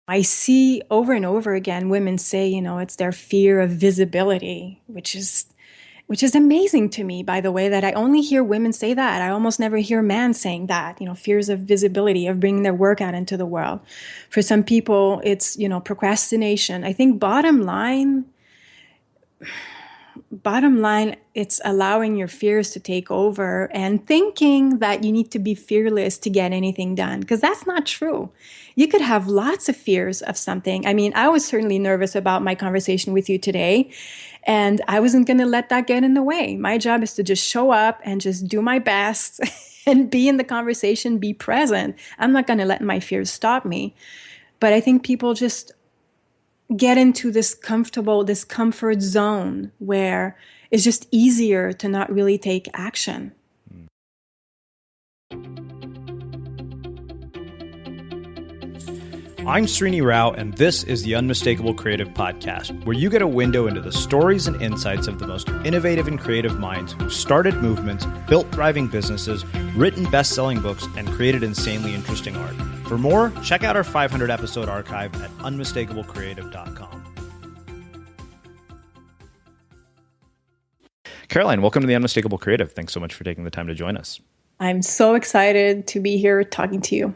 I see over and over again women say, it's their fear of visibility, which is amazing to me, by the way, that I only hear women say that. I almost never hear men saying that, fears of visibility, of bringing their work out into the world. For some people, it's, procrastination. I think bottom line, it's allowing your fears to take over and thinking that you need to be fearless to get anything done, because that's not true. You could have lots of fears of something. I mean, I was certainly nervous about my conversation with you today, and I wasn't going to let that get in the way. My job is to just show up and just do my best and be in the conversation, be present. I'm not going to let my fears stop me. But I think people just get into this comfort zone where it's just easier to not really take action. I'm Srini Rao, and this is the Unmistakable Creative Podcast, where you get a window into the stories and insights of the most innovative and creative minds who've started movements, built thriving businesses, written best-selling books, and created insanely interesting art. For more, check out our 500-episode archive at unmistakablecreative.com. Caroline, welcome to the Unmistakable Creative. Thanks so much for taking the time to join us. I'm so excited to be here talking to you.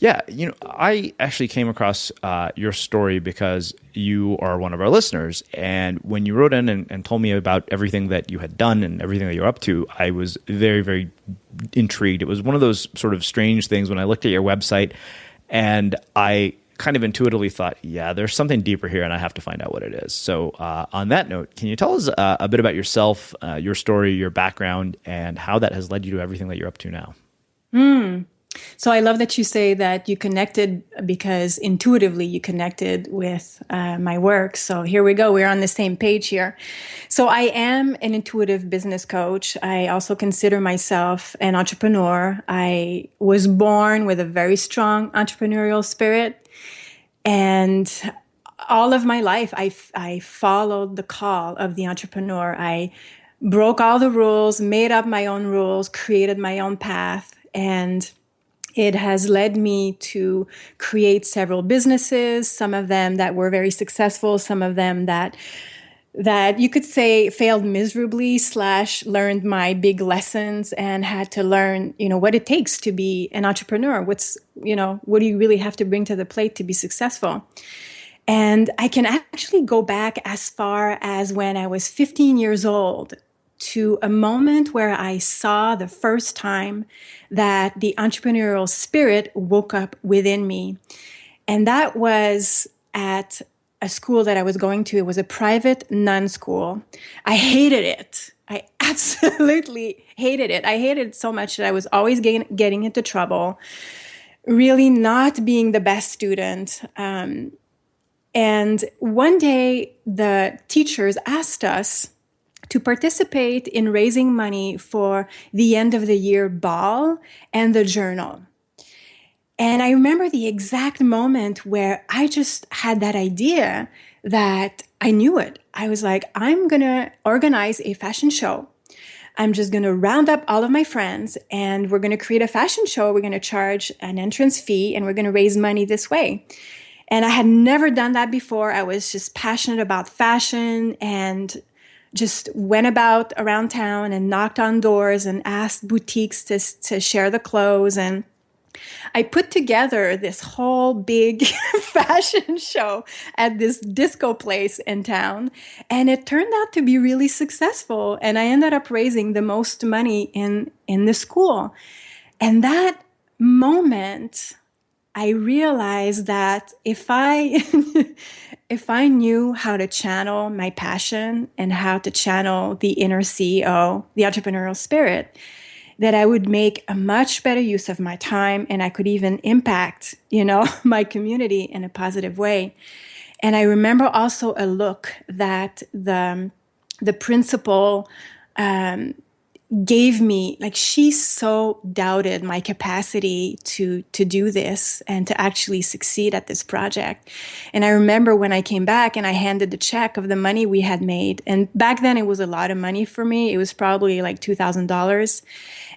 Yeah, I actually came across your story because you are one of our listeners. And when you wrote in and told me about everything that you had done and everything that you're up to, I was very, very intrigued. It was one of those sort of strange things when I looked at your website and I kind of intuitively thought, yeah, there's something deeper here and I have to find out what it is. So on that note, can you tell us a bit about yourself, your story, your background, and how that has led you to everything that you're up to now? So I love that you say that you connected, because intuitively you connected with my work. So here we go. We're on the same page here. So I am an intuitive business coach. I also consider myself an entrepreneur. I was born with a very strong entrepreneurial spirit. And all of my life, I followed the call of the entrepreneur. I broke all the rules, made up my own rules, created my own path. And it has led me to create several businesses, some of them that were very successful, some of them that you could say failed miserably / learned my big lessons and had to learn, what it takes to be an entrepreneur. What do you really have to bring to the plate to be successful? And I can actually go back as far as when I was 15 years old to a moment where I saw the first time that the entrepreneurial spirit woke up within me. And that was at a school that I was going to. It was a private nun school. I hated it. I absolutely hated it. I hated it so much that I was always getting into trouble, really not being the best student. And one day the teachers asked us to participate in raising money for the end of the year ball and the journal. And I remember the exact moment where I just had that idea that I knew it. I was like, I'm going to organize a fashion show. I'm just going to round up all of my friends and we're going to create a fashion show. We're going to charge an entrance fee and we're going to raise money this way. And I had never done that before. I was just passionate about fashion and just went about around town and knocked on doors and asked boutiques to share the clothes. And I put together this whole big fashion show at this disco place in town. And it turned out to be really successful. And I ended up raising the most money in the school. And that moment, I realized that if I knew how to channel my passion and how to channel the inner CEO, the entrepreneurial spirit, that I would make a much better use of my time and I could even impact, my community in a positive way. And I remember also a look that the principal gave me. Like, she so doubted my capacity to do this and to actually succeed at this project. And I remember when I came back and I handed the check of the money we had made. And back then it was a lot of money for me. It was probably like $2,000.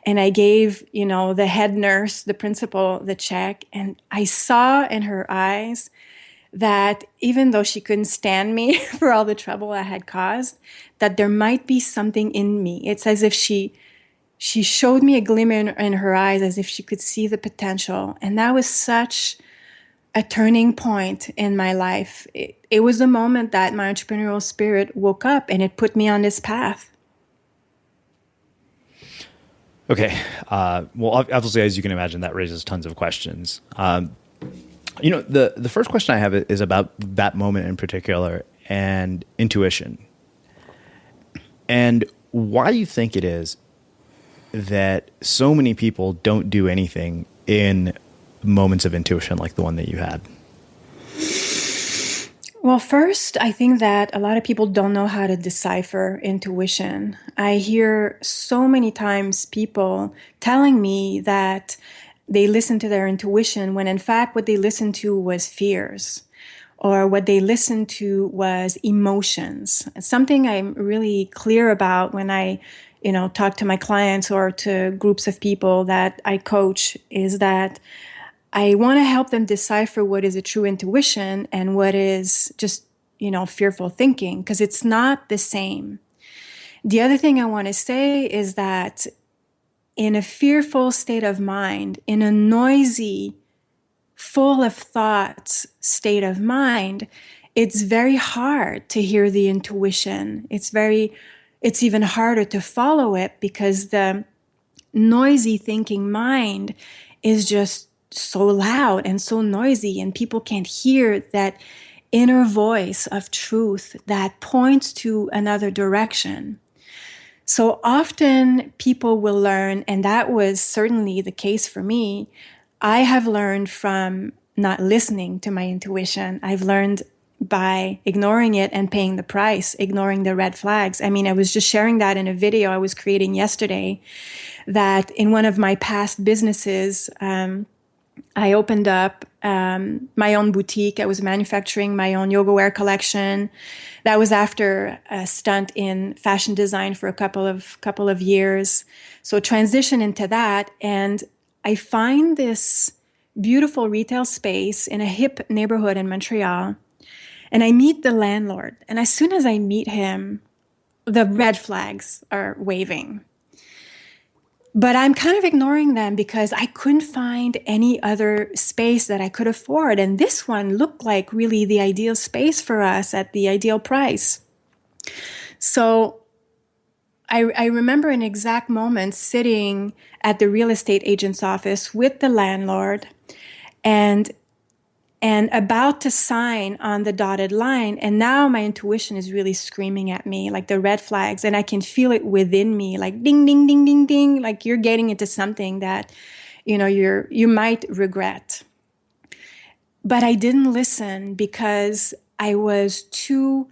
And I gave, the head nurse, the principal, the check. And I saw in her eyes that even though she couldn't stand me for all the trouble I had caused, that there might be something in me. It's as if she showed me a glimmer in her eyes, as if she could see the potential. And that was such a turning point in my life. It was the moment that my entrepreneurial spirit woke up and it put me on this path. Okay. Well, obviously, as you can imagine, that raises tons of questions. The first question I have is about that moment in particular and intuition. And why do you think it is that so many people don't do anything in moments of intuition like the one that you had? Well, first, I think that a lot of people don't know how to decipher intuition. I hear so many times people telling me that they listen to their intuition when in fact what they listened to was fears, or what they listened to was emotions. It's something I'm really clear about when I talk to my clients or to groups of people that I coach, is that I want to help them decipher what is a true intuition and what is just, fearful thinking, because it's not the same. The other thing I want to say is that in a fearful state of mind, in a noisy, full of thoughts state of mind, it's very hard to hear the intuition. It's even harder to follow it because the noisy thinking mind is just so loud and so noisy, and people can't hear that inner voice of truth that points to another direction. So often people will learn, and that was certainly the case for me. I have learned from not listening to my intuition. I've learned by ignoring it and paying the price, ignoring the red flags. I mean, I was just sharing that in a video I was creating yesterday, that in one of my past businesses, I opened up my own boutique. I was manufacturing my own yoga wear collection. That was after a stunt in fashion design for a couple of years. So transition into that, and I find this beautiful retail space in a hip neighborhood in Montreal, and I meet the landlord. And as soon as I meet him, the red flags are waving. But I'm kind of ignoring them because I couldn't find any other space that I could afford. And this one looked like really the ideal space for us at the ideal price. So I remember an exact moment sitting at the real estate agent's office with the landlord and about to sign on the dotted line. And now my intuition is really screaming at me, like the red flags, and I can feel it within me, like ding, ding, ding, ding, ding, like you're getting into something that, you might regret. But I didn't listen because I was too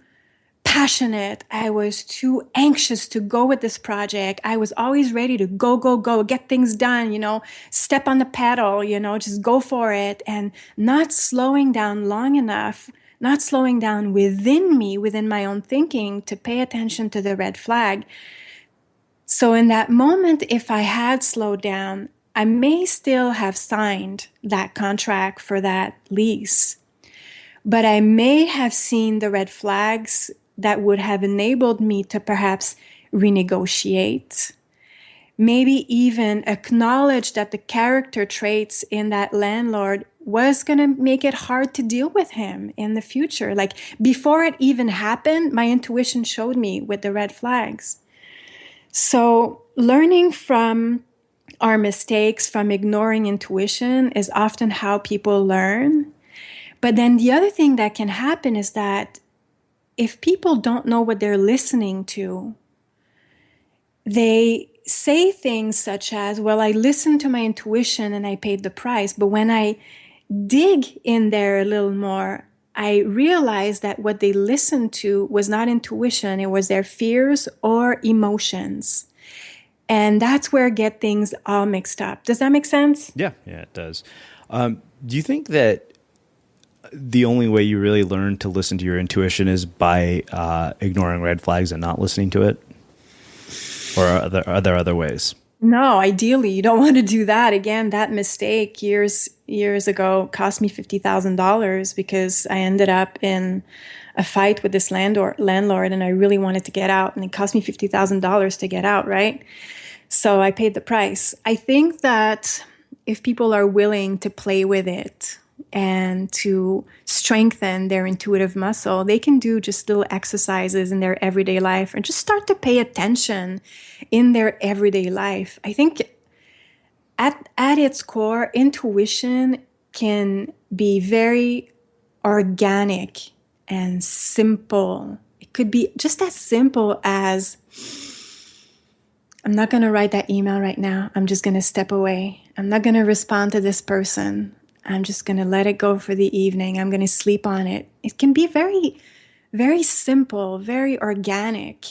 passionate. I was too anxious to go with this project. I was always ready to go, get things done, step on the pedal, just go for it, and not slowing down long enough, not slowing down within me, within my own thinking, to pay attention to the red flag. So in that moment, if I had slowed down, I may still have signed that contract for that lease, but I may have seen the red flags that would have enabled me to perhaps renegotiate, maybe even acknowledge that the character traits in that landlord was going to make it hard to deal with him in the future. Like before it even happened, my intuition showed me with the red flags. So learning from our mistakes, from ignoring intuition, is often how people learn. But then the other thing that can happen is that if people don't know what they're listening to, they say things such as, well, I listened to my intuition and I paid the price. But when I dig in there a little more, I realized that what they listened to was not intuition. It was their fears or emotions. And that's where get things all mixed up. Does that make sense? Yeah, it does. Do you think that the only way you really learn to listen to your intuition is by ignoring red flags and not listening to it? Or are there other ways? No, ideally, you don't want to do that. Again, that mistake years ago cost me $50,000 because I ended up in a fight with this landlord and I really wanted to get out and it cost me $50,000 to get out, right? So I paid the price. I think that if people are willing to play with it and to strengthen their intuitive muscle, they can do just little exercises in their everyday life and just start to pay attention in their everyday life. I think at its core, intuition can be very organic and simple. It could be just as simple as I'm not going to write that email right now. I'm just going to step away. I'm not going to respond to this person. I'm just going to let it go for the evening. I'm going to sleep on it. It can be very, very simple, very organic.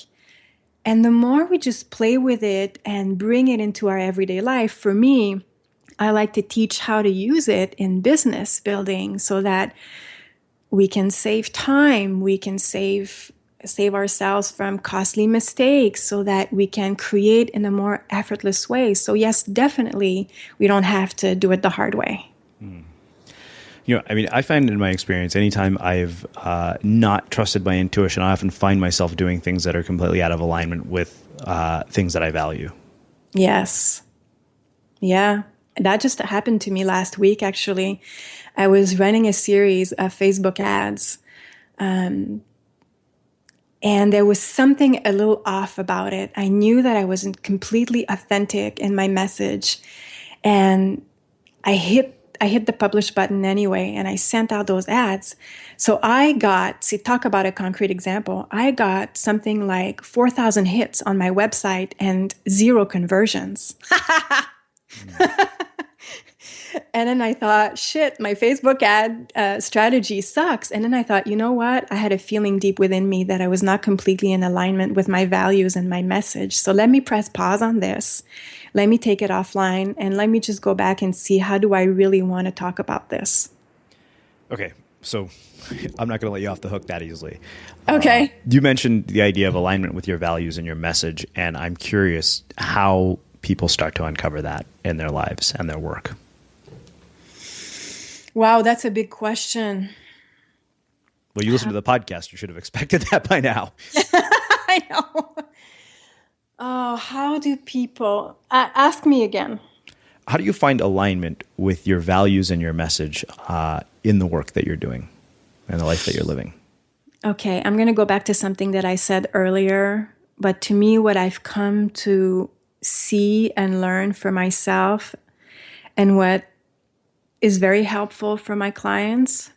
And the more we just play with it and bring it into our everyday life, for me, I like to teach how to use it in business building so that we can save time, we can save ourselves from costly mistakes so that we can create in a more effortless way. So yes, definitely, we don't have to do it the hard way. I mean, I find in my experience, anytime I've not trusted my intuition, I often find myself doing things that are completely out of alignment with things that I value. Yes. Yeah. That just happened to me last week, actually. I was running a series of Facebook ads, and there was something a little off about it. I knew that I wasn't completely authentic in my message, and I hit the publish button anyway, and I sent out those ads. So talk about a concrete example. I got something like 4,000 hits on my website and 0 conversions. And then I thought, shit, my Facebook ad strategy sucks. And then I thought, you know what? I had a feeling deep within me that I was not completely in alignment with my values and my message. So let me press pause on this. Let me take it offline and let me just go back and see, how do I really want to talk about this? Okay, so I'm not going to let you off the hook that easily. Okay. You mentioned the idea of alignment with your values and your message, and I'm curious how people start to uncover that in their lives and their work. Wow, that's a big question. Well, you listen to the podcast. You should have expected that by now. I know. Oh, how do people... ask me again. How do you find alignment with your values and your message in the work that you're doing and the life that you're living? Okay, I'm going to go back to something that I said earlier. But to me, what I've come to see and learn for myself, and what is very helpful for my clients,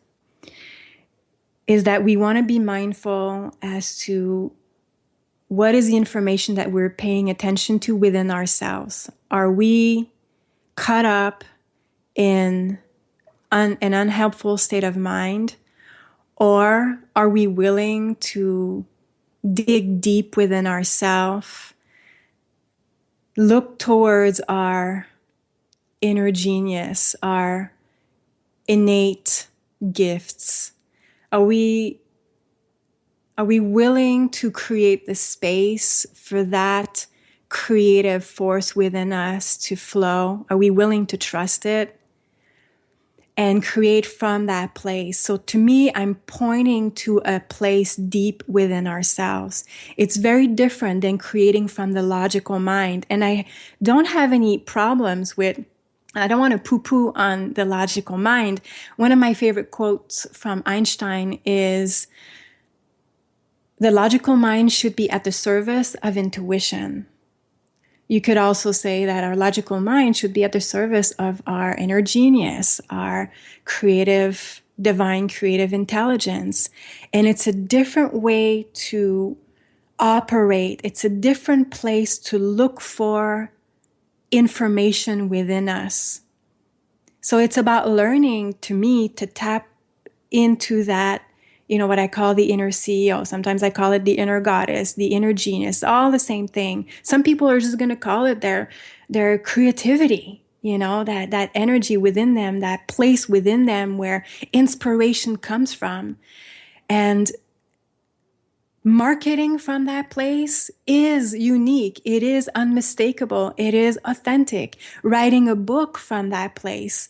is that we want to be mindful as to what is the information that we're paying attention to within ourselves. Are we caught up in an unhelpful state of mind, or are we willing to dig deep within ourselves, look towards our inner genius, our innate gifts? Are we willing to create the space for that creative force within us to flow? Are we willing to trust it and create from that place? So to me, I'm pointing to a place deep within ourselves. It's very different than creating from the logical mind. And I don't have any problems with, I don't want to poo-poo on the logical mind. One of my favorite quotes from Einstein is, "The logical mind should be at the service of intuition." You could also say that our logical mind should be at the service of our inner genius, our divine creative intelligence. And it's a different way to operate. It's a different place to look for information within us. So it's about learning, to me, to tap into that, what I call the inner CEO. Sometimes I call it the inner goddess, the inner genius, all the same thing. Some people are just going to call it their creativity, that energy within them, that place within them where inspiration comes from. And marketing from that place is unique. It is unmistakable. It is authentic. Writing a book from that place,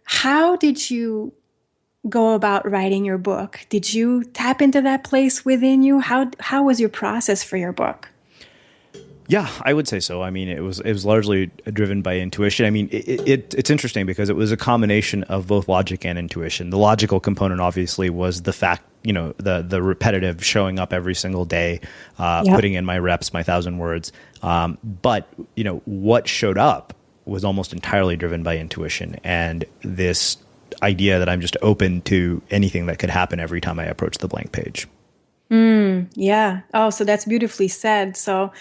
how did you go about writing your book? Did you tap into that place within you? How was your process for your book? Yeah, I would say so. I mean, it was largely driven by intuition. I mean, it's interesting because it was a combination of both logic and intuition. The logical component, obviously, was the fact, the repetitive showing up every single day, Yep. putting in my reps, my 1,000 words. But what showed up was almost entirely driven by intuition and this idea that I'm just open to anything that could happen every time I approach the blank page. Yeah. Oh, so that's beautifully said. So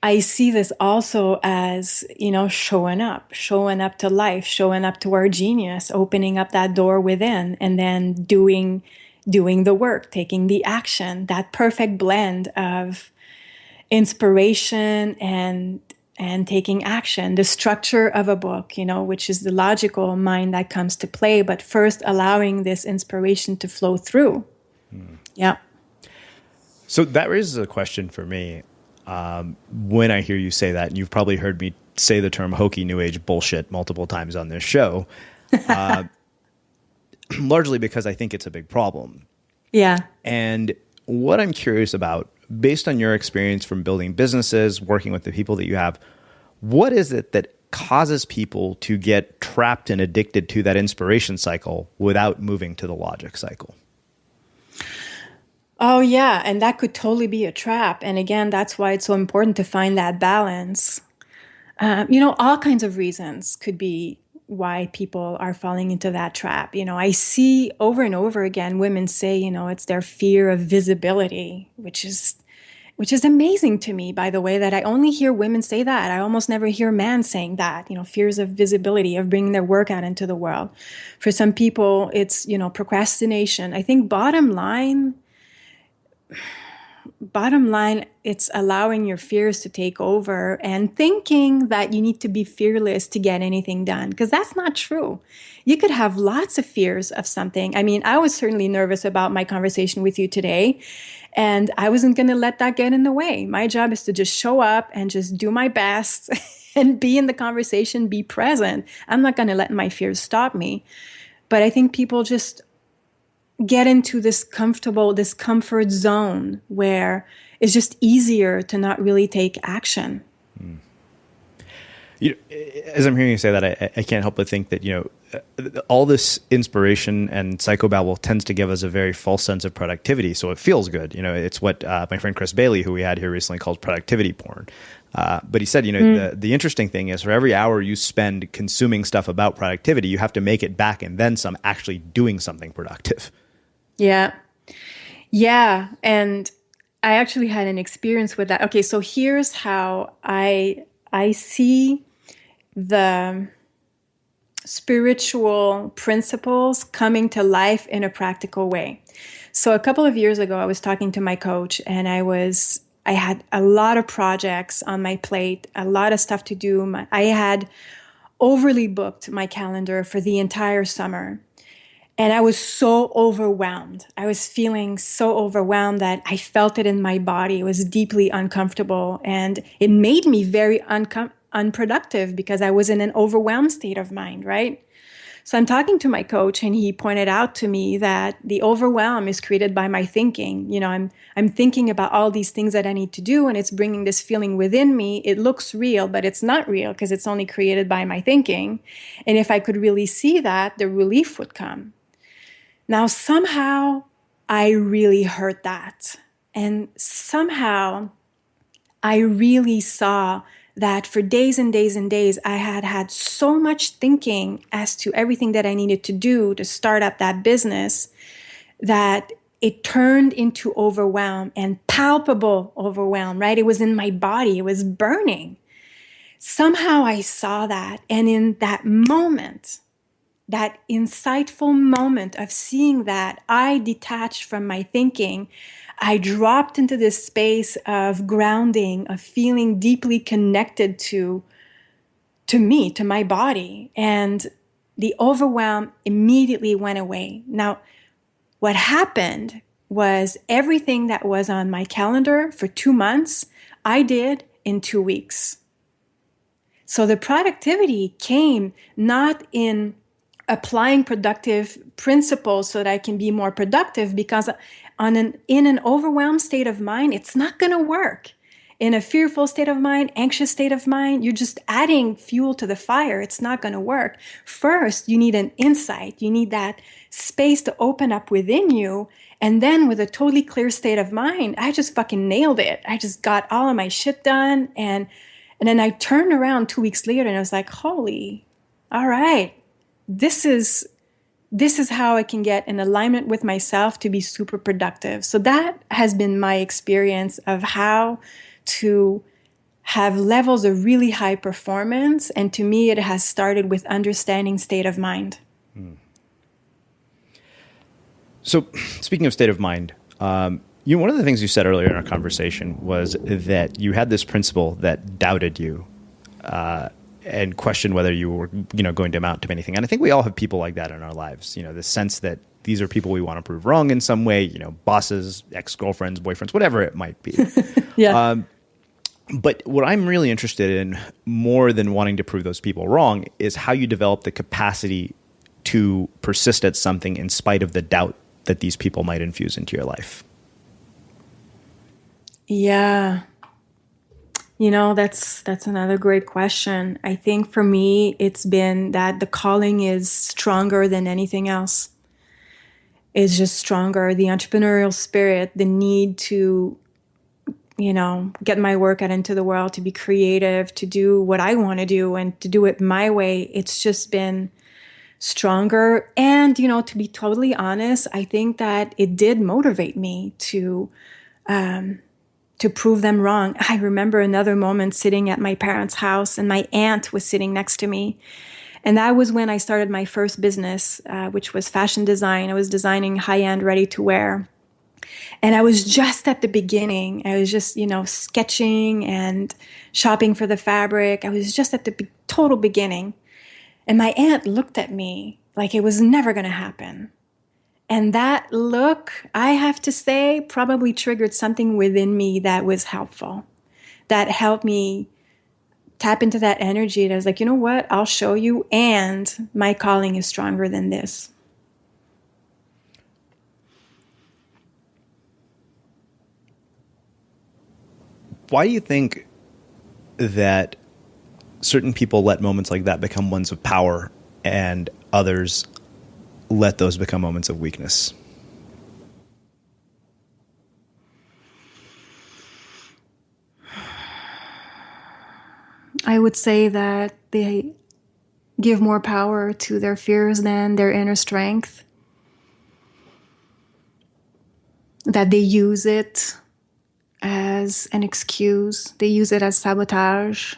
I see this also as, showing up to life, showing up to our genius, opening up that door within, and then doing the work, taking the action, that perfect blend of inspiration and taking action, the structure of a book, which is the logical mind that comes to play, but first allowing this inspiration to flow through. Yeah. So that raises a question for me. When I hear you say that, and you've probably heard me say the term hokey new age bullshit multiple times on this show, largely because I think it's a big problem. Yeah. And what I'm curious about, based on your experience from building businesses, working with the people that you have, what is it that causes people to get trapped and addicted to that inspiration cycle without moving to the logic cycle? Oh, yeah. And that could totally be a trap. And again, that's why it's so important to find that balance. All kinds of reasons could be why people are falling into that trap. I see over and over again women say, it's their fear of visibility, which is amazing to me, by the way, that I only hear women say that. I almost never hear men saying that, fears of visibility, of bringing their work out into the world. For some people, it's, procrastination. I think bottom line, it's allowing your fears to take over and thinking that you need to be fearless to get anything done, because that's not true. You could have lots of fears of something. I mean, I was certainly nervous about my conversation with you today, and I wasn't going to let that get in the way. My job is to just show up and just do my best and be in the conversation, be present. I'm not going to let my fears stop me. But I think people just get into this comfort zone where it's just easier to not really take action. As I'm hearing you say that, I can't help but think that, all this inspiration and psychobabble tends to give us a very false sense of productivity. So it feels good. It's what my friend Chris Bailey, who we had here recently, calls productivity porn. But he said, the interesting thing is for every hour you spend consuming stuff about productivity, you have to make it back and then some actually doing something productive. Yeah. Yeah. And I actually had an experience with that. Okay, so here's how I see the spiritual principles coming to life in a practical way. So a couple of years ago, I was talking to my coach, and I had a lot of projects on my plate, a lot of stuff to do. I had overly booked my calendar for the entire summer. And I was so overwhelmed. I was feeling so overwhelmed that I felt it in my body. It was deeply uncomfortable. And it made me very unproductive because I was in an overwhelmed state of mind, right? So I'm talking to my coach, and he pointed out to me that the overwhelm is created by my thinking. I'm thinking about all these things that I need to do, and it's bringing this feeling within me. It looks real, but it's not real because it's only created by my thinking. And if I could really see that, the relief would come. Now, somehow I really heard that. And somehow I really saw that for days and days and days, I had so much thinking as to everything that I needed to do to start up that business that it turned into overwhelm, and palpable overwhelm, right? It was in my body. It was burning. Somehow I saw that. And in that moment, that insightful moment of seeing that, I detached from my thinking. I dropped into this space of grounding, of feeling deeply connected to me, to my body. And the overwhelm immediately went away. Now, what happened was everything that was on my calendar for 2 months, I did in 2 weeks. So the productivity came not in applying productive principles so that I can be more productive, because in an overwhelmed state of mind, it's not going to work. In a fearful state of mind, anxious state of mind, you're just adding fuel to the fire. It's not going to work. First, you need an insight. You need that space to open up within you. And then with a totally clear state of mind, I just fucking nailed it. I just got all of my shit done. And then I turned around 2 weeks later and I was like, holy, all right, this is how I can get in alignment with myself to be super productive. So that has been my experience of how to have levels of really high performance. And to me, it has started with understanding state of mind. So speaking of state of mind, one of the things you said earlier in our conversation was that you had this principle that doubted you and questioned whether you were going to amount to anything. And I think we all have people like that in our lives, the sense that these are people we want to prove wrong in some way, bosses, ex-girlfriends, boyfriends, whatever it might be. Yeah. But what I'm really interested in, more than wanting to prove those people wrong, is how you develop the capacity to persist at something in spite of the doubt that these people might infuse into your life. Yeah. That's another great question. I think for me, it's been that the calling is stronger than anything else. It's just stronger. The entrepreneurial spirit, the need to get my work out into the world, to be creative, to do what I want to do and to do it my way. It's just been stronger. And, to be totally honest, I think that it did motivate me to prove them wrong. I remember another moment sitting at my parents' house and my aunt was sitting next to me. And that was when I started my first business, which was fashion design. I was designing high-end ready-to-wear. And I was just at the beginning. I was just, sketching and shopping for the fabric. I was just at the total beginning. And my aunt looked at me like it was never going to happen. And that look, I have to say, probably triggered something within me that was helpful, that helped me tap into that energy. And I was like, you know what? I'll show you. And my calling is stronger than this. Why do you think that certain people let moments like that become ones of power and others let those become moments of weakness? I would say that they give more power to their fears than their inner strength, that they use it as an excuse. They use it as sabotage,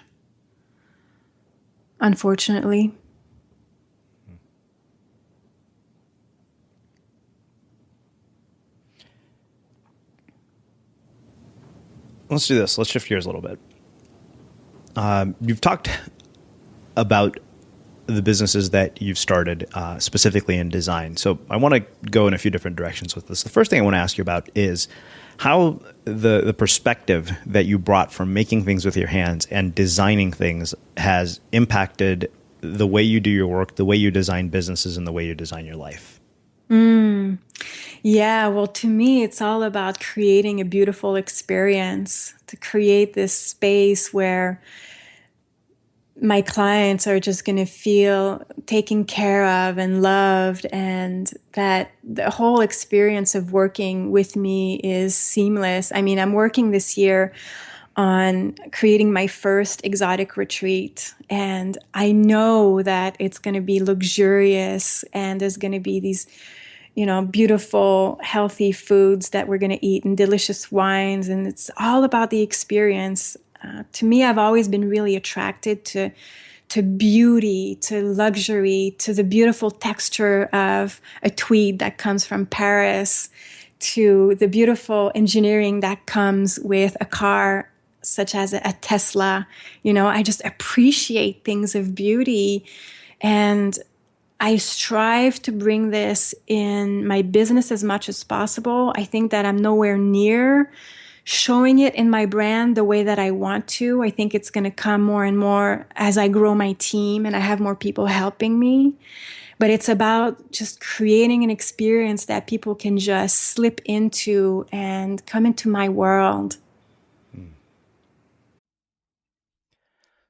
unfortunately. Let's do this. Let's shift gears a little bit. You've talked about the businesses that you've started, specifically in design. So I want to go in a few different directions with this. The first thing I want to ask you about is how the perspective that you brought from making things with your hands and designing things has impacted the way you do your work, the way you design businesses, and the way you design your life. Yeah, well, to me, it's all about creating a beautiful experience, to create this space where my clients are just going to feel taken care of and loved, and that the whole experience of working with me is seamless. I mean, I'm working this year on creating my first exotic retreat, and I know that it's going to be luxurious, and there's going to be these beautiful, healthy foods that we're going to eat and delicious wines. And it's all about the experience. To me, I've always been really attracted to beauty, to luxury, to the beautiful texture of a tweed that comes from Paris, to the beautiful engineering that comes with a car such as a Tesla. I just appreciate things of beauty. And I strive to bring this in my business as much as possible. I think that I'm nowhere near showing it in my brand the way that I want to. I think it's going to come more and more as I grow my team and I have more people helping me. But it's about just creating an experience that people can just slip into and come into my world.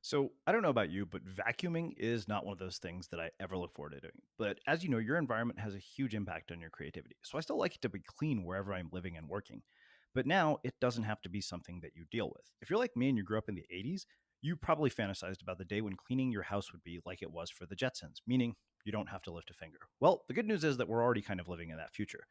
So I don't know about you, but vacuuming is not one of those things that I ever look forward to doing. But as you know, your environment has a huge impact on your creativity. So I still like it to be clean wherever I'm living and working. But now it doesn't have to be something that you deal with. If you're like me and you grew up in the 80s, you probably fantasized about the day when cleaning your house would be like it was for the Jetsons, meaning you don't have to lift a finger. Well, the good news is that we're already kind of living in that future.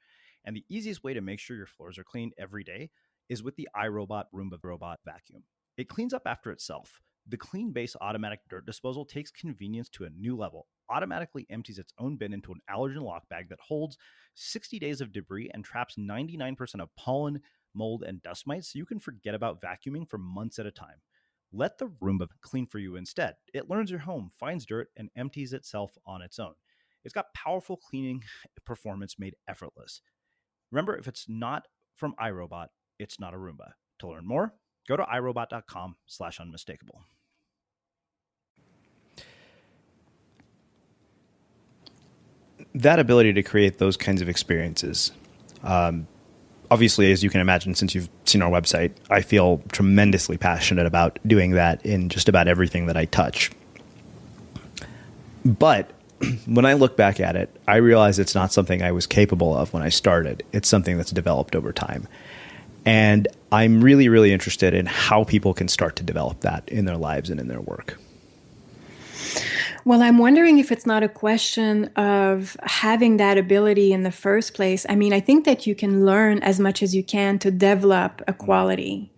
And the easiest way to make sure your floors are clean every day is with the iRobot Roomba Robot Vacuum. It cleans up after itself. The Clean Base automatic dirt disposal takes convenience to a new level, automatically empties its own bin into an allergen lock bag that holds 60 days of debris and traps 99% of pollen, mold, and dust mites so you can forget about vacuuming for months at a time. Let the Roomba clean for you instead. It learns your home, finds dirt, and empties itself on its own. It's got powerful cleaning performance made effortless. Remember, if it's not from iRobot, it's not a Roomba. To learn more, go to irobot.com/unmistakable. That ability to create those kinds of experiences, obviously, as you can imagine, since you've seen our website, I feel tremendously passionate about doing that in just about everything that I touch. But when I look back at it, I realize it's not something I was capable of when I started. It's something that's developed over time. And I'm really, really interested in how people can start to develop that in their lives and in their work. Well, I'm wondering if it's not a question of having that ability in the first place. I mean, I think that you can learn as much as you can to develop a quality.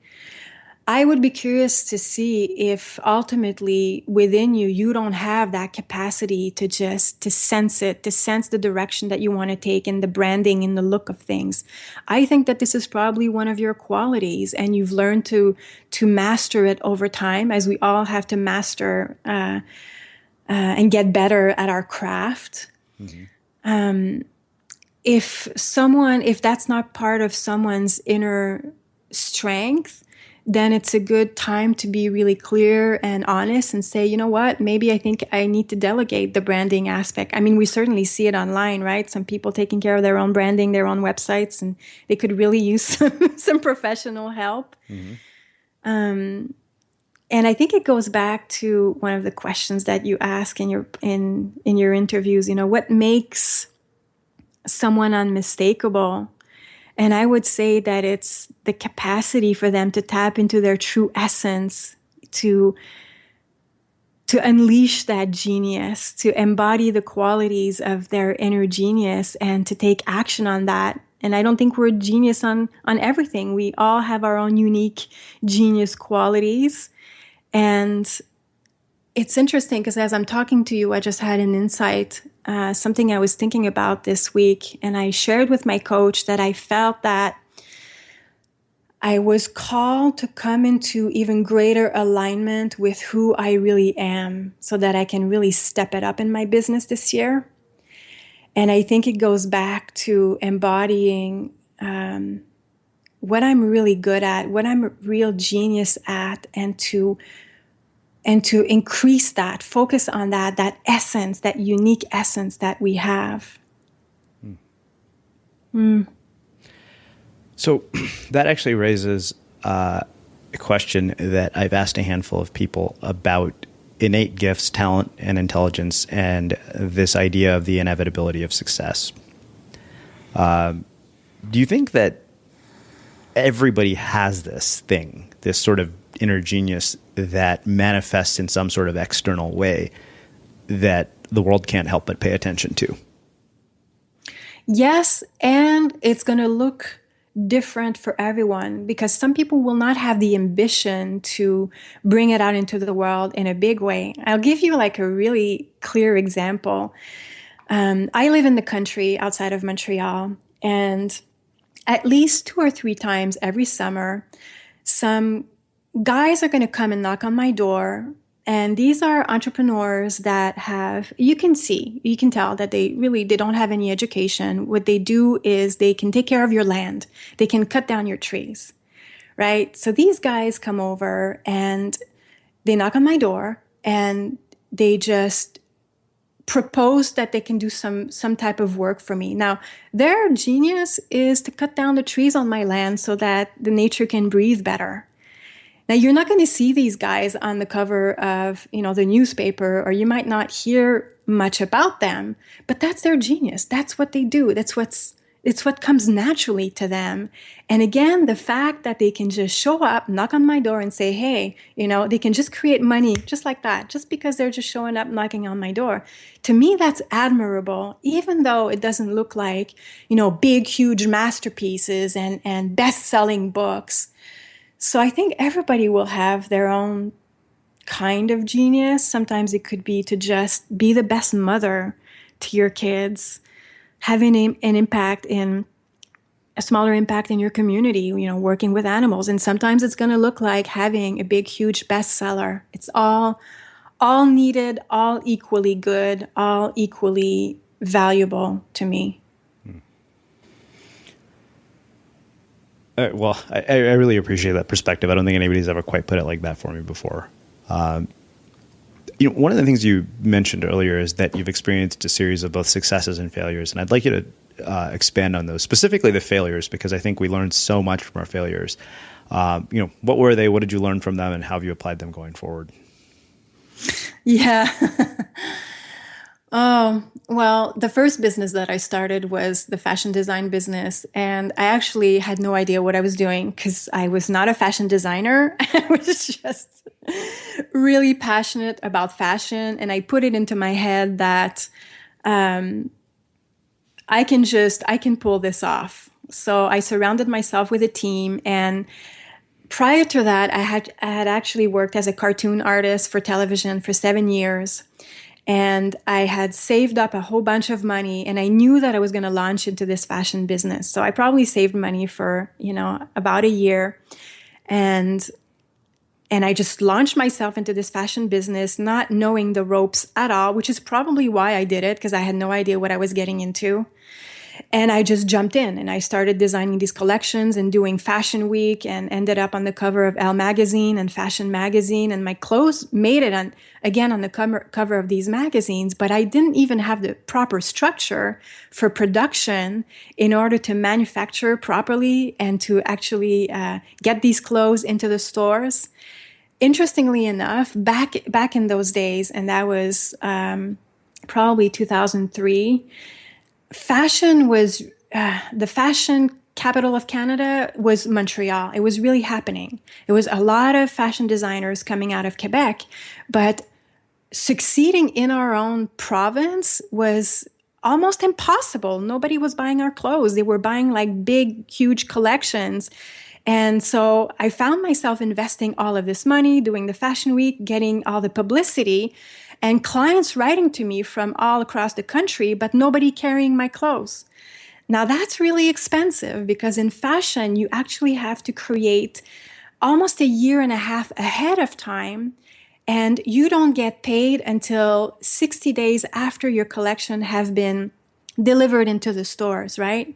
I would be curious to see if ultimately within you, you don't have that capacity to just to sense it, to sense the direction that you want to take in the branding, in the look of things. I think that this is probably one of your qualities, and you've learned to master it over time, as we all have to master and get better at our craft. Mm-hmm. If that's not part of someone's inner strength, then it's a good time to be really clear and honest and say, you know what, maybe I think I need to delegate the branding aspect. I mean, we certainly see it online, right? Some people taking care of their own branding, their own websites, and they could really use some professional help. Mm-hmm. And I think it goes back to one of the questions that you ask in your interviews, you know, what makes someone unmistakable? And I would say that it's the capacity for them to tap into their true essence, to unleash that genius, to embody the qualities of their inner genius and to take action on that. And I don't think we're a genius on everything. We all have our own unique genius qualities. And it's interesting because as I'm talking to you, I just had an insight, something I was thinking about this week. And I shared with my coach that I felt that I was called to come into even greater alignment with who I really am so that I can really step it up in my business this year. And I think it goes back to embodying what I'm really good at, what I'm a real genius at, and to increase that, focus on that essence, that unique essence that we have. So that actually raises a question that I've asked a handful of people about innate gifts, talent, and intelligence, and this idea of the inevitability of success. Do you think that everybody has this thing, this sort of inner genius that manifests in some sort of external way that the world can't help but pay attention to? Yes, and it's going to look different for everyone because some people will not have the ambition to bring it out into the world in a big way. I'll give you like a really clear example. I live in the country outside of Montreal, and at least 2 or 3 times every summer, some guys are going to come and knock on my door And these are entrepreneurs that you can tell that they don't have any education. What they do is they can take care of your land. They can cut down your trees, right? So these guys come over and they knock on my door and they just propose that they can do some type of work for me. Now, their genius is to cut down the trees on my land so that the nature can breathe better. Now, you're not going to see these guys on the cover of, the newspaper, or you might not hear much about them, but that's their genius. That's what they do. It's what comes naturally to them. And again, the fact that they can just show up, knock on my door and say, hey, they can just create money just like that, just because they're just showing up, knocking on my door. To me, that's admirable, even though it doesn't look like, big, huge masterpieces and best-selling books. So I think everybody will have their own kind of genius. Sometimes it could be to just be the best mother to your kids, having an impact a smaller impact in your community, working with animals. And sometimes it's going to look like having a big, huge bestseller. It's all needed, all equally good, all equally valuable to me. Well, I really appreciate that perspective. I don't think anybody's ever quite put it like that for me before. One of the things you mentioned earlier is that you've experienced a series of both successes and failures, and I'd like you to expand on those, specifically the failures, because I think we learned so much from our failures. What were they? What did you learn from them, and how have you applied them going forward? Yeah. Oh, well, the first business that I started was the fashion design business. And I actually had no idea what I was doing because I was not a fashion designer. I was just really passionate about fashion. And I put it into my head that I can pull this off. So I surrounded myself with a team. And prior to that, I had actually worked as a cartoon artist for television for 7 years. And I had saved up a whole bunch of money, and I knew that I was going to launch into this fashion business. So I probably saved money for, about a year. And I just launched myself into this fashion business, not knowing the ropes at all, which is probably why I did it, because I had no idea what I was getting into. And I just jumped in and I started designing these collections and doing Fashion Week, and ended up on the cover of Elle magazine and Fashion magazine. And my clothes made it on the cover of these magazines, but I didn't even have the proper structure for production in order to manufacture properly and to actually get these clothes into the stores. Interestingly enough, back in those days, and that was probably 2003, fashion was the fashion capital of Canada was Montreal. It was really happening. There was a lot of fashion designers coming out of Quebec, but succeeding in our own province was almost impossible. Nobody was buying our clothes. They were buying like big, huge collections. And so I found myself investing all of this money, doing the Fashion Week, getting all the publicity, and clients writing to me from all across the country, but nobody carrying my clothes. Now that's really expensive, because in fashion, you actually have to create almost a year and a half ahead of time, and you don't get paid until 60 days after your collection have been delivered into the stores, right?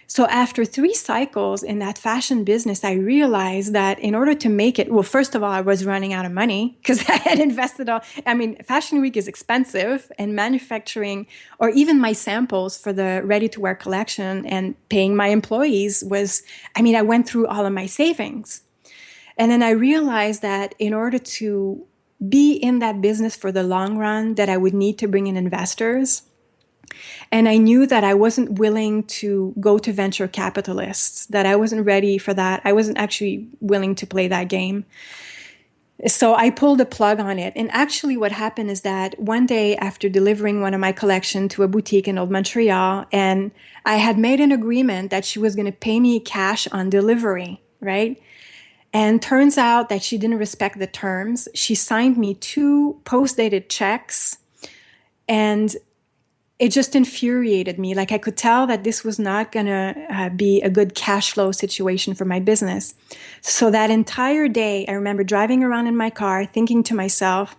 So after 3 cycles in that fashion business, I realized that in order to make it, well, first of all, I was running out of money because I had invested Fashion Week is expensive, and manufacturing, or even my samples for the ready-to-wear collection and paying my employees I went through all of my savings. And then I realized that in order to be in that business for the long run, that I would need to bring in investors. And I knew that I wasn't willing to go to venture capitalists, that I wasn't ready for that. I wasn't actually willing to play that game. So I pulled the plug on it. And actually what happened is that one day, after delivering one of my collection to a boutique in Old Montreal, and I had made an agreement that she was going to pay me cash on delivery, right? And turns out that she didn't respect the terms. She signed me 2 post-dated checks, and it just infuriated me. Like I could tell that this was not going to be a good cash flow situation for my business. So that entire day, I remember driving around in my car thinking to myself,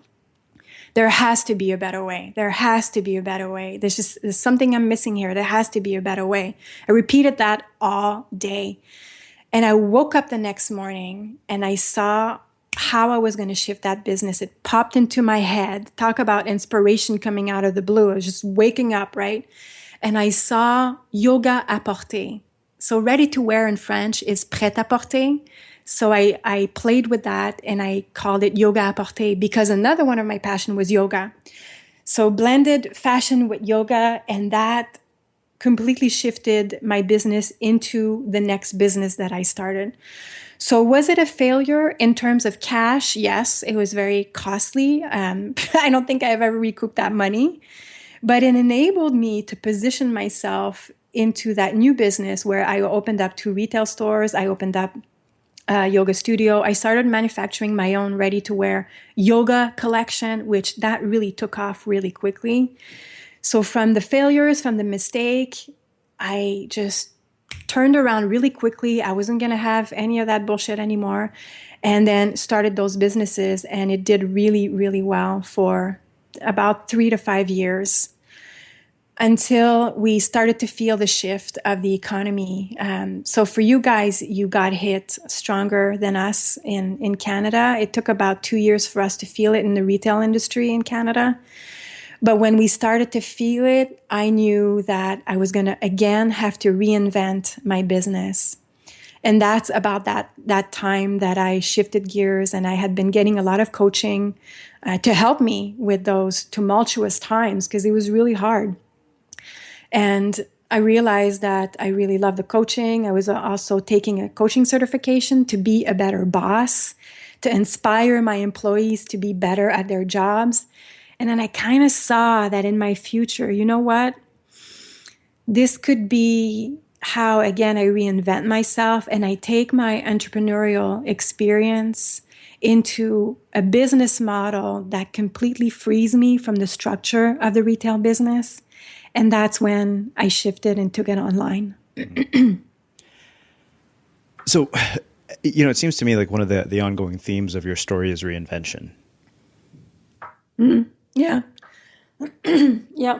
there has to be a better way. There has to be a better way. There's something I'm missing here. There has to be a better way. I repeated that all day. And I woke up the next morning and I saw how I was going to shift that business. It popped into my head. Talk about inspiration coming out of the blue. I was just waking up, right? And I saw yoga à porter. So ready to wear in French is prêt à porter. So I played with that and I called it yoga à porter because another one of my passion was yoga. So blended fashion with yoga, and that completely shifted my business into the next business that I started. So was it a failure in terms of cash? Yes, it was very costly. I don't think I've ever recouped that money, but it enabled me to position myself into that new business where I opened up 2 retail stores. I opened up a yoga studio. I started manufacturing my own ready-to-wear yoga collection, which that really took off really quickly. So from the failures, from the mistake, I just turned around really quickly. I wasn't going to have any of that bullshit anymore. And then started those businesses, and it did really, really well for about 3 to 5 years until we started to feel the shift of the economy. So for you guys, you got hit stronger than us in Canada. It took about 2 years for us to feel it in the retail industry in Canada. But when we started to feel it, I knew that I was going to again have to reinvent my business. And that's about that time that I shifted gears, and I had been getting a lot of coaching to help me with those tumultuous times because it was really hard. And I realized that I really love the coaching. I was also taking a coaching certification to be a better boss, to inspire my employees to be better at their jobs. And then I kind of saw that in my future, you know what? This could be how, again, I reinvent myself and I take my entrepreneurial experience into a business model that completely frees me from the structure of the retail business. And that's when I shifted and took it online. So, it seems to me like one of the ongoing themes of your story is reinvention. Yeah. Yeah.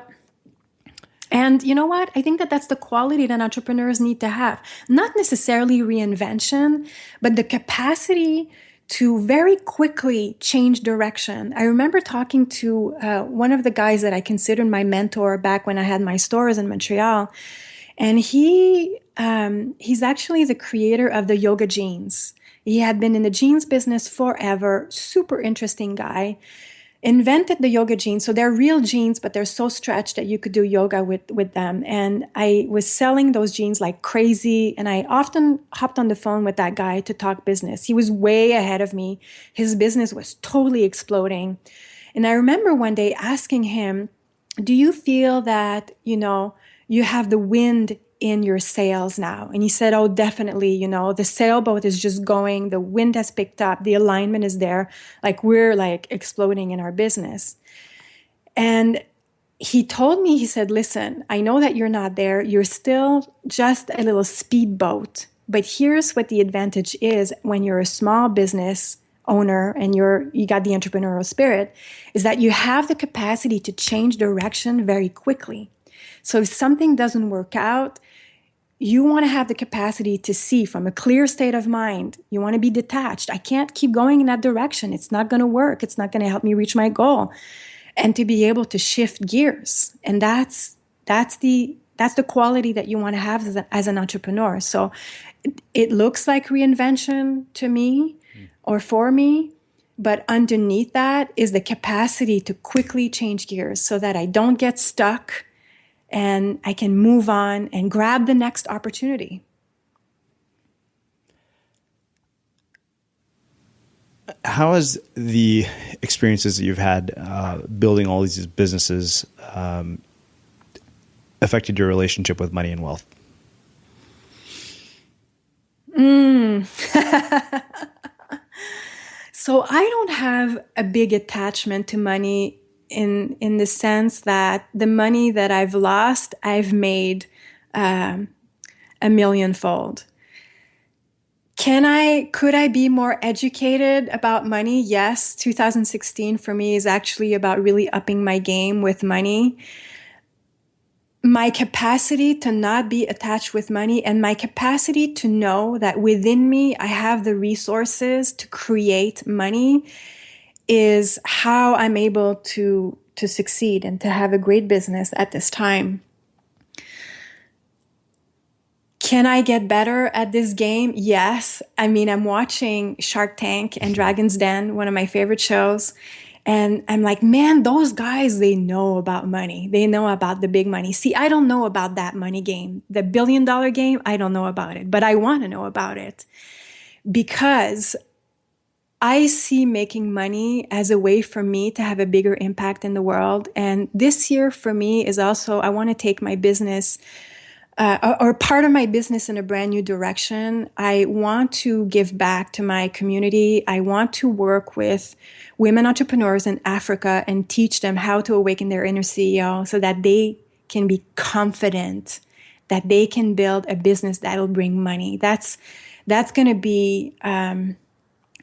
And you know what? I think that that's the quality that entrepreneurs need to have. Not necessarily reinvention, but the capacity to very quickly change direction. I remember talking to one of the guys that I considered my mentor back when I had my stores in Montreal. And he's actually the creator of the yoga jeans. He had been in the jeans business forever, super interesting guy. Invented the yoga jeans. So they're real jeans, but they're so stretched that you could do yoga with them. And I was selling those jeans like crazy. And I often hopped on the phone with that guy to talk business. He was way ahead of me. His business was totally exploding. And I remember one day asking him, do you feel that, you have the wind in your sails now? And he said, oh, definitely, the sailboat is just going, the wind has picked up, the alignment is there, like we're like exploding in our business. And he told me, he said, listen, I know that you're not there, you're still just a little speedboat, but here's what the advantage is when you're a small business owner and you got the entrepreneurial spirit, is that you have the capacity to change direction very quickly. So if something doesn't work out, you want to have the capacity to see from a clear state of mind. You want to be detached. I can't keep going in that direction. It's not going to work. It's not going to help me reach my goal. And to be able to shift gears. And that's the quality that you want to have as an entrepreneur. So it looks like reinvention to me or for me, but underneath that is the capacity to quickly change gears so that I don't get stuck and I can move on and grab the next opportunity. How has the experiences that you've had building all these businesses affected your relationship with money and wealth? So I don't have a big attachment to money in the sense that the money that I've lost, I've made a millionfold. Could I be more educated about money? Yes. 2016 for me is actually about really upping my game with money. My capacity to not be attached with money and my capacity to know that within me, I have the resources to create money is how I'm able to succeed and to have a great business at this time. Can I get better at this game? Yes. I mean, I'm watching Shark Tank and Dragon's Den, one of my favorite shows. And I'm like, man, those guys, they know about money. They know about the big money. See, I don't know about that money game. The $1 billion game, I don't know about it, but I want to know about it because I see making money as a way for me to have a bigger impact in the world. And this year for me is also, I want to take my business or part of my business in a brand new direction. I want to give back to my community. I want to work with women entrepreneurs in Africa and teach them how to awaken their inner CEO so that they can be confident that they can build a business that'll bring money. That's going to be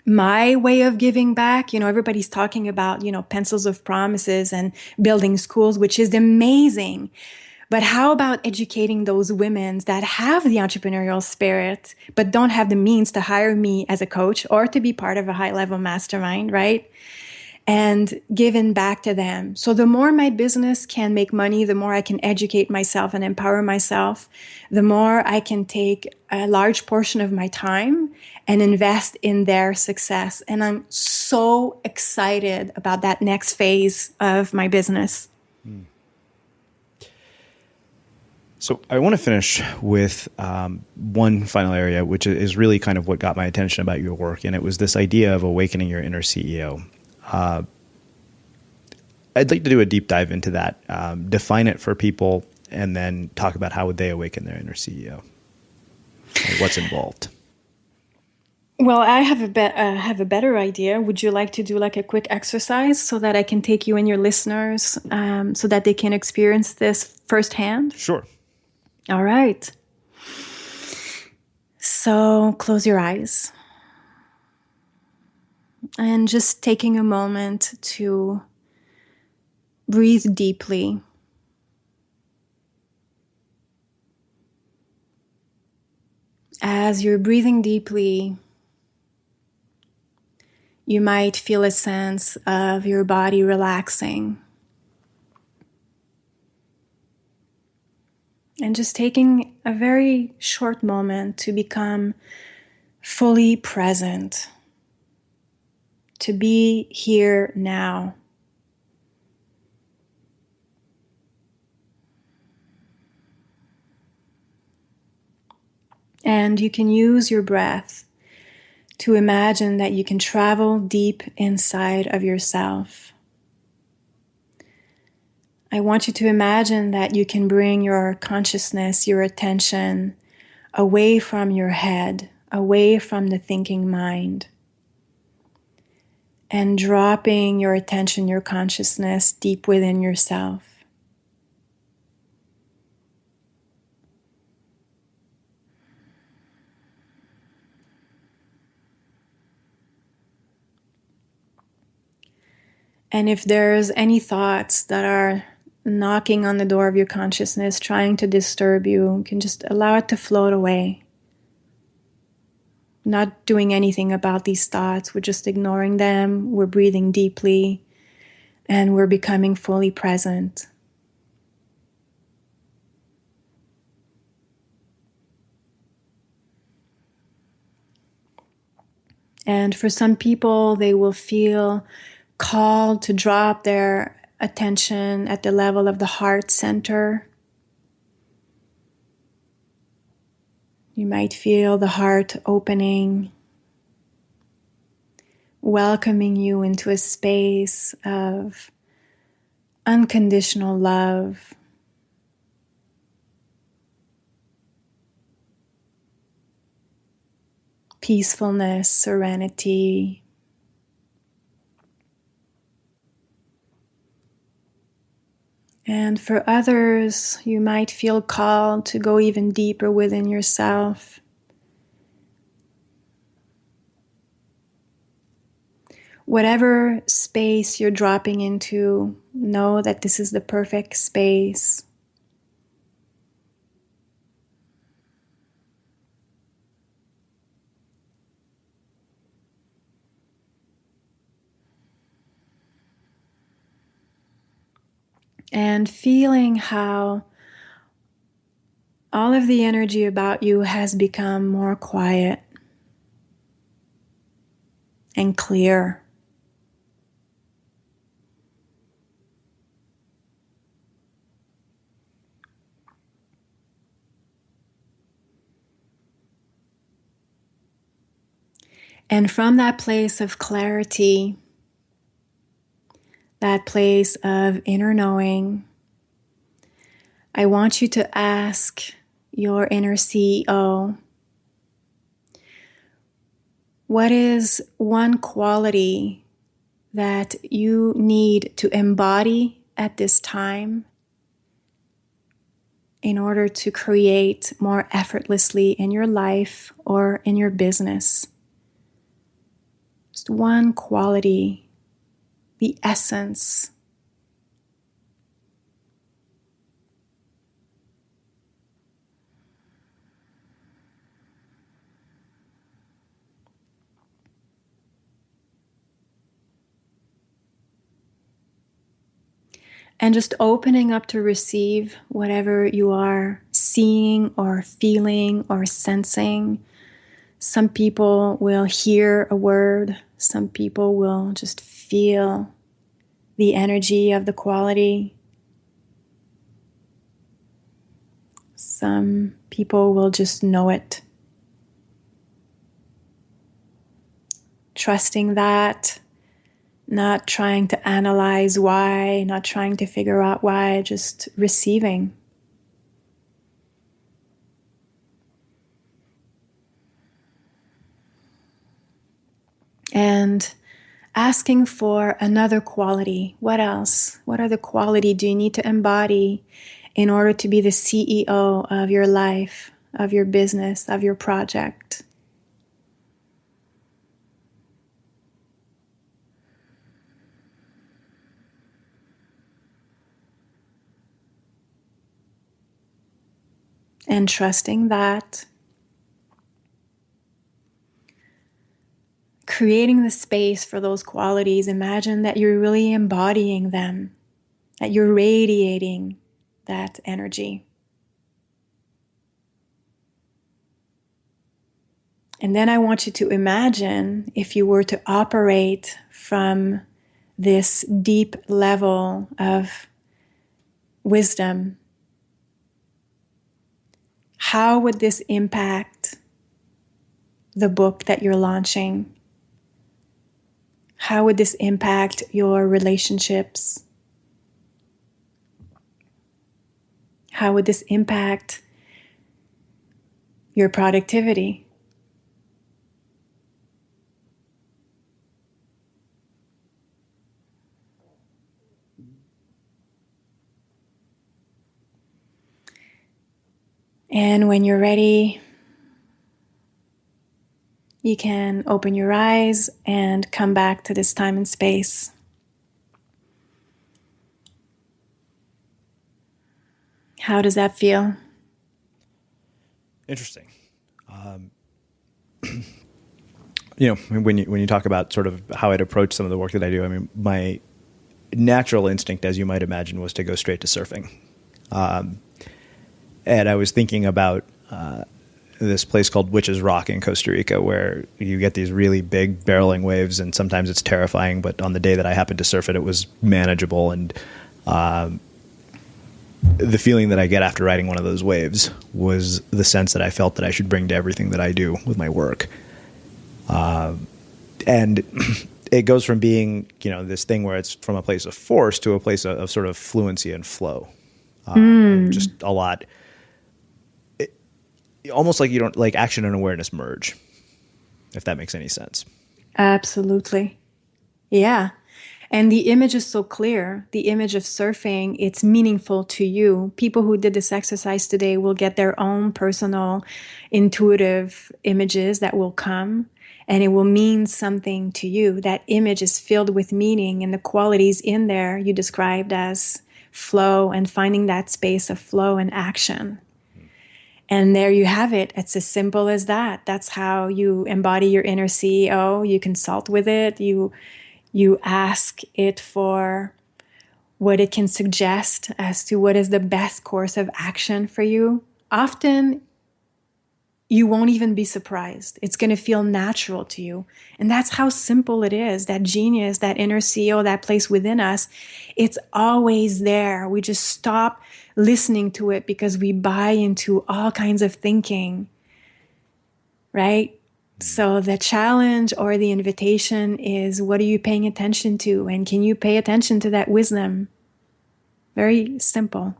my way of giving back. You know, everybody's talking about, pencils of promises and building schools, which is amazing. But how about educating those women that have the entrepreneurial spirit, but don't have the means to hire me as a coach or to be part of a high-level mastermind, right? And giving back to them. So the more my business can make money, the more I can educate myself and empower myself, the more I can take a large portion of my time and invest in their success. And I'm so excited about that next phase of my business. So I want to finish with one final area, which is really kind of what got my attention about your work. And it was this idea of awakening your inner CEO. I'd like to do a deep dive into that, define it for people, and then talk about how would they awaken their inner CEO and what's involved. Well, I have a better idea. Would you like to do like a quick exercise so that I can take you and your listeners so that they can experience this firsthand? Sure. All right. So close your eyes and just taking a moment to breathe deeply. As you're breathing deeply, you might feel a sense of your body relaxing. And just taking a very short moment to become fully present, to be here now. And you can use your breath to imagine that you can travel deep inside of yourself. I want you to imagine that you can bring your consciousness, your attention away from your head, away from the thinking mind, and dropping your attention, your consciousness deep within yourself. And if there's any thoughts that are knocking on the door of your consciousness, trying to disturb you, you can just allow it to float away. Not doing anything about these thoughts. We're just ignoring them. We're breathing deeply, and we're becoming fully present. And for some people, they will feel called to drop their attention at the level of the heart center. You might feel the heart opening, welcoming you into a space of unconditional love, peacefulness, serenity. And for others, you might feel called to go even deeper within yourself. Whatever space you're dropping into, know that this is the perfect space. And feeling how all of the energy about you has become more quiet and clear. And from that place of clarity, that place of inner knowing, I want you to ask your inner CEO, what is one quality that you need to embody at this time in order to create more effortlessly in your life or in your business? Just one quality, the essence. And just opening up to receive whatever you are seeing or feeling or sensing. Some people will hear a word. Some people will just feel the energy of the quality. Some people will just know it. Trusting that, not trying to analyze why, not trying to figure out why, just receiving. And asking for another quality. What else? What other quality do you need to embody in order to be the CEO of your life, of your business, of your project? And trusting that, creating the space for those qualities, imagine that you're really embodying them, that you're radiating that energy. And then I want you to imagine if you were to operate from this deep level of wisdom, how would this impact the book that you're launching? How would this impact your relationships? How would this impact your productivity? And when you're ready, you can open your eyes and come back to this time and space. How does that feel? Interesting. When you talk about sort of how I'd approach some of the work that I do, I mean, my natural instinct, as you might imagine, was to go straight to surfing. And I was thinking about this place called Witches Rock in Costa Rica, where you get these really big barreling waves, and sometimes it's terrifying. But on the day that I happened to surf it, it was manageable. And the feeling that I get after riding one of those waves was the sense that I felt that I should bring to everything that I do with my work. And it goes from being, this thing where it's from a place of force to a place of sort of fluency and flow. Just a lot. Almost like you don't like action and awareness merge, if that makes any sense. Absolutely. Yeah. And the image is so clear. The image of surfing, it's meaningful to you. People who did this exercise today will get their own personal intuitive images that will come, and it will mean something to you. That image is filled with meaning, and the qualities in there you described as flow and finding that space of flow and action. And there you have it. It's as simple as that. That's how you embody your inner CEO. You consult with it. You ask it for what it can suggest as to what is the best course of action for you. Often, you won't even be surprised. It's going to feel natural to you. And that's how simple it is. That genius, that inner CEO, that place within us, it's always there. We just stop listening to it because we buy into all kinds of thinking, right? So the challenge or the invitation is, what are you paying attention to? And can you pay attention to that wisdom? Very simple.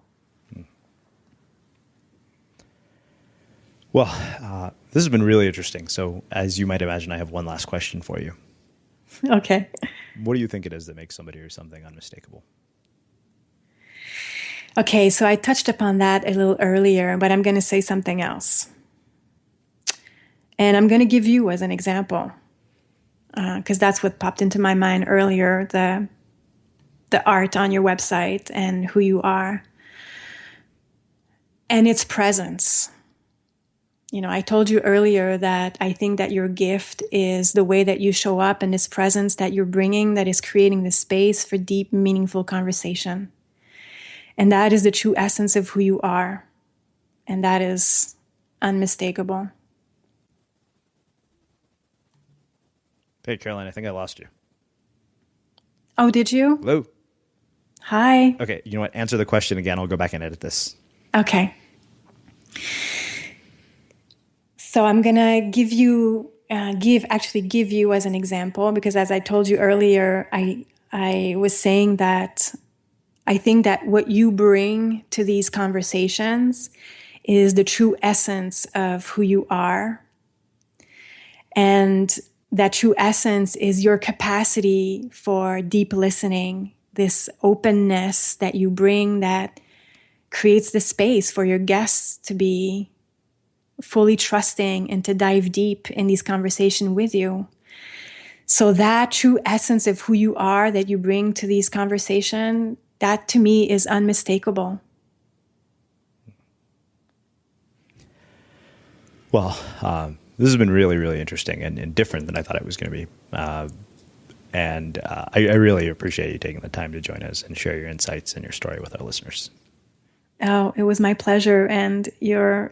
Well, this has been really interesting. So as you might imagine, I have one last question for you. Okay. What do you think it is that makes somebody or something unmistakable? Okay, so I touched upon that a little earlier, but I'm going to say something else. And I'm going to give you as an example, because that's what popped into my mind earlier, the art on your website and who you are. And its presence. You know, I told you earlier that I think that your gift is the way that you show up and this presence that you're bringing that is creating the space for deep, meaningful conversation. And that is the true essence of who you are. And that is unmistakable. Hey, Caroline, I think I lost you. Oh, did you? Hello. Hi. Okay, you know what? Answer the question again. I'll go back and edit this. Okay. So I'm going to give you as an example, because as I told you earlier, I was saying that I think that what you bring to these conversations is the true essence of who you are. And that true essence is your capacity for deep listening, this openness that you bring that creates the space for your guests to be fully trusting and to dive deep in these conversations with you. So that true essence of who you are that you bring to these conversations, that to me is unmistakable. Well, this has been really, really interesting and different than I thought it was going to be. And I really appreciate you taking the time to join us and share your insights and your story with our listeners. Oh, it was my pleasure. And you're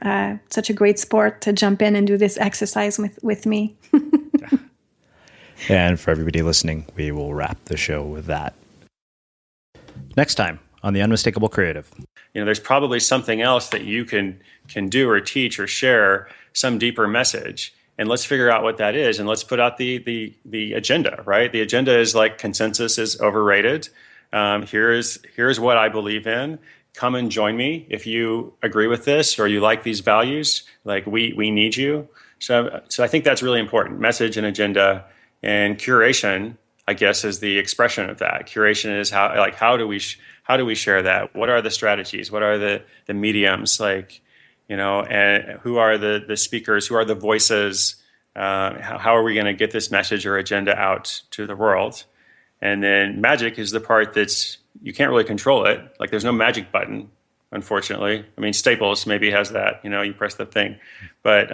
such a great sport to jump in and do this exercise with me. And for everybody listening, we will wrap the show with that. Next time on The Unmistakable Creative. You know, there's probably something else that you can do or teach or share, some deeper message. And let's figure out what that is. And let's put out the agenda, right? The agenda is like consensus is overrated. Here's what I believe in. Come and join me if you agree with this or you like these values. Like we need you. So I think that's really important. Message and agenda and curation, I guess, is the expression of that. Curation is how do we share that? What are the strategies? What are the mediums? Like, you know, and who are the speakers? Who are the voices? How are we going to get this message or agenda out to the world? And then magic is the part that's, you can't really control it. Like there's no magic button, unfortunately. I mean, Staples maybe has that, you know, you press the thing. But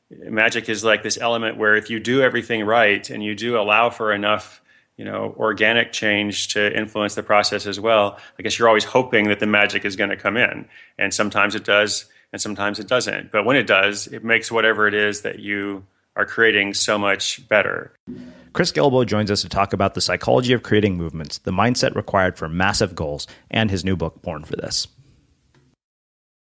magic is like this element where if you do everything right and you do allow for enough, you know, organic change to influence the process as well, I guess you're always hoping that the magic is going to come in. And sometimes it does, and sometimes it doesn't. But when it does, it makes whatever it is that you are creating so much better. Chris Guillebeau joins us to talk about the psychology of creating movements, the mindset required for massive goals, and his new book, Born for This.